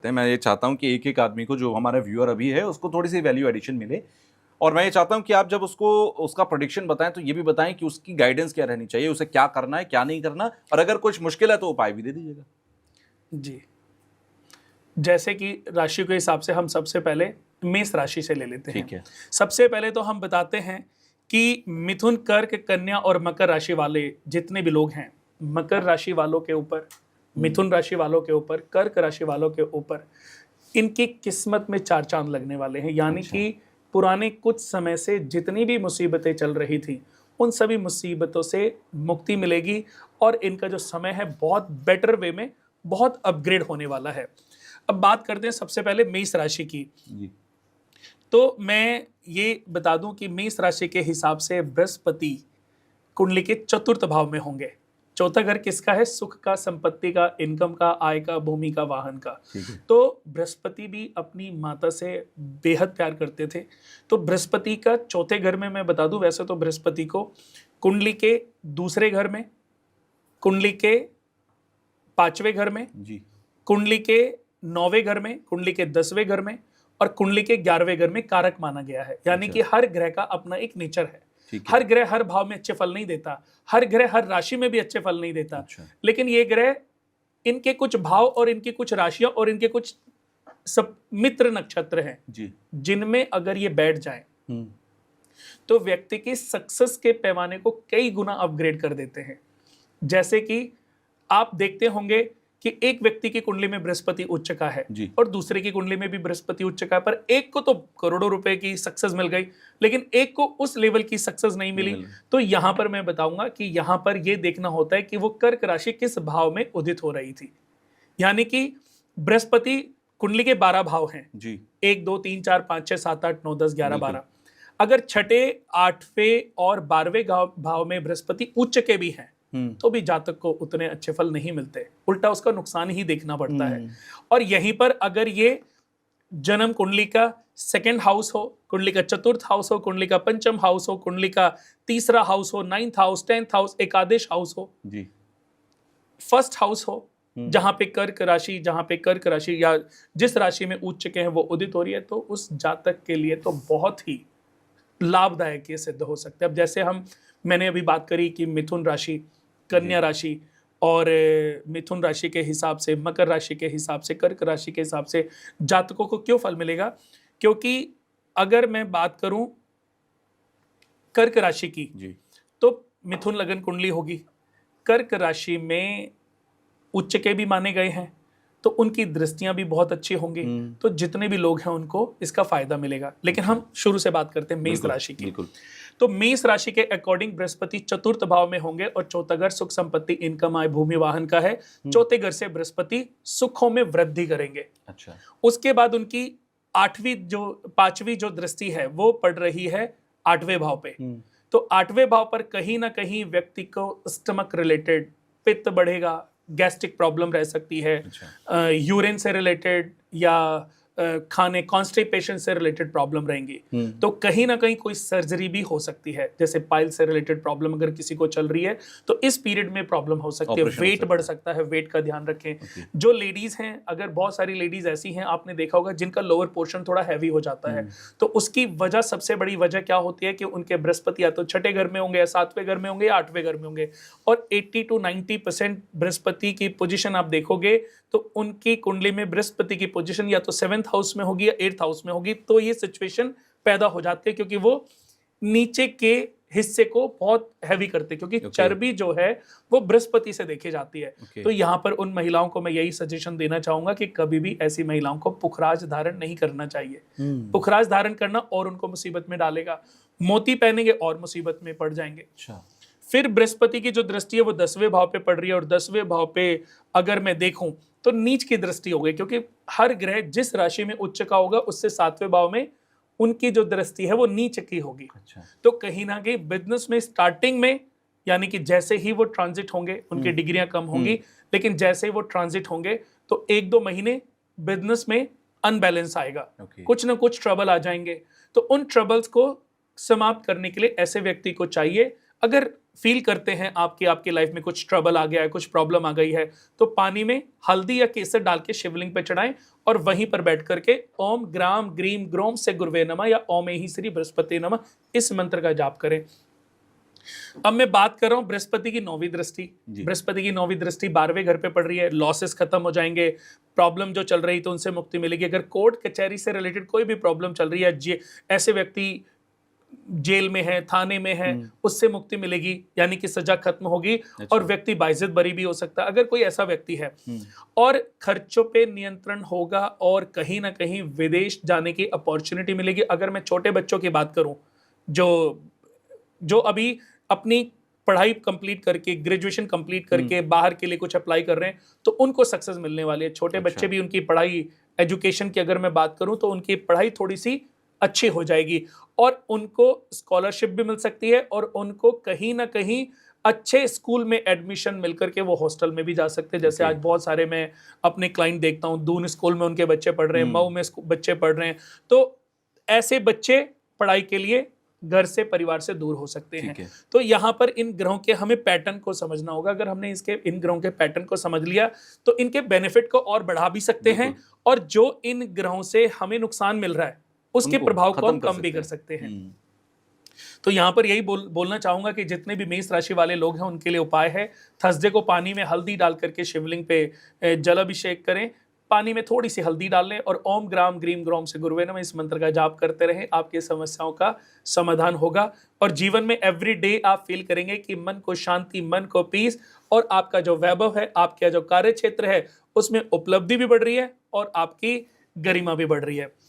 मैं ये चाहता हूं कि एक एक आदमी को, जो हमारा व्यूअर अभी है, उसको थोड़ी सी वैल्यू एडिशन मिले। और मैं ये चाहता हूं कि आप जब उसको उसका प्रेडिक्शन बताएं तो ये भी बताएं कि उसकी गाइडेंस क्या रहनी चाहिए, उसे क्या करना है क्या नहीं करना, और अगर कुछ मुश्किल है तो उपाय भी दे दीजिएगा। जी, जैसे कि राशि के हिसाब से हम सबसे पहले मेष राशि से ले लेते हैं। ठीक है। सबसे पहले तो हम बताते हैं कि मिथुन, कर्क, कन्या और मकर राशि वाले जितने भी लोग हैं, मकर राशि वालों के ऊपर, मिथुन राशि वालों के ऊपर, कर्क राशि वालों के ऊपर इनकी किस्मत में चार चांद लगने वाले हैं। यानी अच्छा। कि पुराने कुछ समय से जितनी भी मुसीबतें चल रही थी, उन सभी मुसीबतों से मुक्ति मिलेगी और इनका जो समय है बहुत बेटर वे में बहुत अपग्रेड होने वाला है। अब बात करते हैं सबसे पहले मेष राशि की। जी। तो मैं ये बता दूं कि मेष राशि के हिसाब से बृहस्पति कुंडली के चतुर्थ भाव में होंगे। चौथा घर किसका है? सुख का, संपत्ति का, इनकम का, आय का, भूमि का, वाहन का। ठीक है। तो बृहस्पति भी अपनी माता से बेहद प्यार करते थे। तो बृहस्पति का चौथे घर में मैं बता दूं, वैसे तो बृहस्पति को कुंडली के दूसरे घर में, कुंडली के पांचवें घर में, जी। कुंडली के 9वें घर में, कुंडली के 10वें घर में और कुंडली के 11वें घर में कारक माना गया है। यानी अच्छा। कि हर ग्रह का अपना एक नेचर है। ठीक है। हर ग्रह हर भाव में अच्छे फल नहीं देता, हर ग्रह हर राशि में भी अच्छे फल नहीं देता। अच्छा। लेकिन ये ग्रह, इनके कुछ भाव और इनकी कुछ राशियां और इनके कुछ सब मित्र नक्षत्र हैं जी। जिनमें अगर ये बैठ जाएं हम्म। तो व्यक्ति की सक्सेस के पैमाने को कई गुना अपग्रेड कर देते हैं। जैसे कि आप देखते होंगे कि एक व्यक्ति की कुंडली में बृहस्पति उच्च का है जी। और दूसरे की कुंडली में भी बृहस्पति उच्च का है, पर एक को तो करोड़ों रुपए की सक्सेस मिल गई, लेकिन एक को उस लेवल की सक्सेस नहीं मिली। तो यहां पर मैं बताऊंगा कि यहां पर यह देखना होता है कि वो कर्क राशि किस भाव में उदित हो रही थी। यानी कि बृहस्पति कुंडली के 12 भाव हैं जी। 1 2 3 4 5 6 7 8 9 10 11 बिल्कुल। 12। अगर छठे, आठवें और 12वें भाव में बृहस्पति उच्च के भी हैं तो भी जातक को उतने अच्छे फल नहीं मिलते, उल्टा उसका नुकसान ही देखना पड़ता है। और यहीं पर अगर ये जन्म कुंडली का सेकंड हाउस हो, कुंडली का चतुर्थ हाउस हो, कुंडली का पंचम हाउस हो, कुंडली का तीसरा हाउस हो, 9th हाउस, 10th हाउस, एकादश हाउस हो, जी। फर्स्ट हाउस हो, जहां पे कर्क राशि या जिस राशि में उच्च के हैं वो उदित हो रही है, तो उस जातक के लिए तो बहुत ही लाभदायक ये सिद्ध हो सकते हैं। अब जैसे मैंने अभी बात करी कि मिथुन राशि, कन्या राशि और मिथुन राशि के हिसाब से, मकर राशि के हिसाब से, कर्क राशि के हिसाब से जातकों को क्यों फल मिलेगा, क्योंकि अगर मैं बात करूं कर्क राशि की जी। तो मिथुन लगन कुंडली होगी, कर्क राशि में उच्च के भी माने गए हैं तो उनकी दृष्टियां भी बहुत अच्छी होंगी। तो जितने भी लोग हैं उनको इसका फायदा मिलेगा। लेकिन हम शुरू से बात करते हैं मेष राशि की। तो मेष राशि के अकॉर्डिंग बृहस्पति चतुर्थ भाव में होंगे और चौथा घर सुख, संपत्ति, इनकम, आय, भूमि, वाहन का है। चौथे घर से बृहस्पति सुखों में वृद्धि करेंगे। अच्छा। उसके उसके बाद उनकी पांचवी जो दृष्टि है वो पड़ रही है 8वें भाव पे। तो 8वें भाव पर कहीं ना कहीं व्यक्ति को स्टमक रिलेटेड पित्त बढ़ेगा, गैस्ट्रिक प्रॉब्लम रह सकती है। अच्छा। यूरिन से रिलेटेड या खाने कॉन्स्टिपेशन से रिलेटेड प्रॉब्लम रहेंगी। तो कहीं ना कहीं कोई सर्जरी भी हो सकती है, जैसे पाइल से रिलेटेड प्रॉब्लम अगर किसी को चल रही है तो इस पीरियड में प्रॉब्लम हो सकती है। वेट बढ़ सकता है, वेट का ध्यान रखें। जो लेडीज हैं, अगर बहुत सारी लेडीज ऐसी हैं आपने देखा होगा जिनका लोअर पोर्शन थोड़ा हैवी हो जाता है, तो उसकी वजह, सबसे बड़ी वजह क्या होती है कि उनके बृहस्पति या तो छठे घर में होंगे या 7वें घर में होंगे या 8वें घर में होंगे। और 80 to 90% बृहस्पति की पोजीशन आप देखोगे तो उनकी कुंडली में बृहस्पति की पोजीशन या तो 7th हाउस में होगी या 8th हाउस में होगी। तो ये सिचुएशन पैदा हो जाती है क्योंकि वो नीचे के हिस्से को बहुत हैवी करते हैं, क्योंकि चर्बी जो है वो बृहस्पति से देखी जाती है। तो यहां पर उन महिलाओं को मैं यही सजेशन देना चाहूंगा कि कभी भी ऐसी महिलाओं को पुखराज धारण नहीं करना चाहिए। पुखराज धारण करना और उनको मुसीबत में डालेगा, मोती पहनेंगे और मुसीबत में पड़ जाएंगे। अच्छा। फिर बृहस्पति की जो दृष्टि है वो 10वें भाव पे पड़ रही है और 10वें भाव पे अगर मैं देखूं तो नीच की दृष्टि हो गई, क्योंकि हर ग्रह जिस राशि में उच्च का होगा उससे 7वें भाव में उनकी जो दृष्टि है वो नीच की होगी। अच्छा। तो कहीं ना कहीं बिजनेस में स्टार्टिंग में, यानी कि जैसे ही वो ट्रांजिट होंगे उनकी डिग्रियां कम होंगी, लेकिन जैसे ही वो ट्रांजिट होंगे तो 1-2 महीने बिजनेस में अनबैलेंस आएगा। कुछ ना कुछ ट्रबल आ जाएंगे। तो उन ट्रबल्स को समाप्त करने के लिए ऐसे व्यक्ति को चाहिए, अगर फील करते हैं आपकी लाइफ में कुछ ट्रबल आ गया है, कुछ प्रॉब्लम आ गई है, तो पानी में हल्दी या केसर डाल के शिवलिंग पे चढ़ाएं और वहीं पर बैठ करके ओम ग्राम ग्रीम ग्रोम से गुरुवे नमः या ओम ही श्री बृहस्पति नमः इस मंत्र का जाप करें। अब मैं बात कर रहा हूं बृहस्पति की 9वीं दृष्टि। बृहस्पति की 9वीं दृष्टि 12वें घर पे पड़ रही है, लॉसेस खत्म हो जाएंगे, प्रॉब्लम जो चल रही तो उनसे मुक्ति मिलेगी। अगर कोर्ट कचहरी से रिलेटेड कोई भी प्रॉब्लम चल रही है, ऐसे व्यक्ति जेल में है, थाने में है, उससे मुक्ति मिलेगी, यानी कि सजा खत्म होगी और व्यक्ति बाइज्जत बरी भी हो सकता है अगर कोई ऐसा व्यक्ति है। और खर्चों पे नियंत्रण होगा और कहीं ना कहीं विदेश जाने की अपॉर्चुनिटी मिलेगी। अगर मैं छोटे बच्चों की बात करूं जो अभी अपनी पढ़ाई कंप्लीट करके, ग्रेजुएशन कंप्लीट करके बाहर के लिए कुछ अप्लाई कर रहे हैं, तो उनको सक्सेस मिलने वाली है। छोटे बच्चे भी, उनकी पढ़ाई, एजुकेशन की अगर मैं बात करूं तो उनकी पढ़ाई थोड़ी सी अच्छी हो जाएगी और उनको स्कॉलरशिप भी मिल सकती है और उनको कहीं ना कहीं अच्छे स्कूल में एडमिशन मिलकर के वो हॉस्टल में भी जा सकते हैं। जैसे आज बहुत सारे मैं अपने क्लाइंट देखता हूं, दून स्कूल में उनके बच्चे पढ़ रहे हैं, मऊ में बच्चे पढ़ रहे हैं, तो ऐसे बच्चे पढ़ाई के लिए घर से, परिवार से दूर हो सकते हैं। तो यहाँ पर इन ग्रहों के हमें पैटर्न को समझना होगा। अगर हमने इन ग्रहों के पैटर्न को समझ लिया तो इनके बेनिफिट को और बढ़ा भी सकते हैं और जो इन ग्रहों से हमें नुकसान मिल रहा है उसके प्रभाव को हम कम भी कर सकते हैं। तो यहां पर यही बोलना चाहूंगा कि जितने भी मेष राशि वाले लोग हैं उनके लिए उपाय है, थर्सडे को पानी में हल्दी डाल करके शिवलिंग पे जल अभिषेक करें, पानी में थोड़ी सी हल्दी डाल लें और ओम ग्राम ग्रीम ग्रोम से गुरुवे नमः इस मंत्र का जाप करते रहें। आपकी समस्याओं का समाधान होगा और जीवन में एवरी डे आप फील करेंगे कि मन को शांति, मन को पीस और आपका जो वैभव है, आपका जो कार्य क्षेत्र है उसमें उपलब्धि भी बढ़ रही है और आपकी गरिमा भी बढ़ रही है।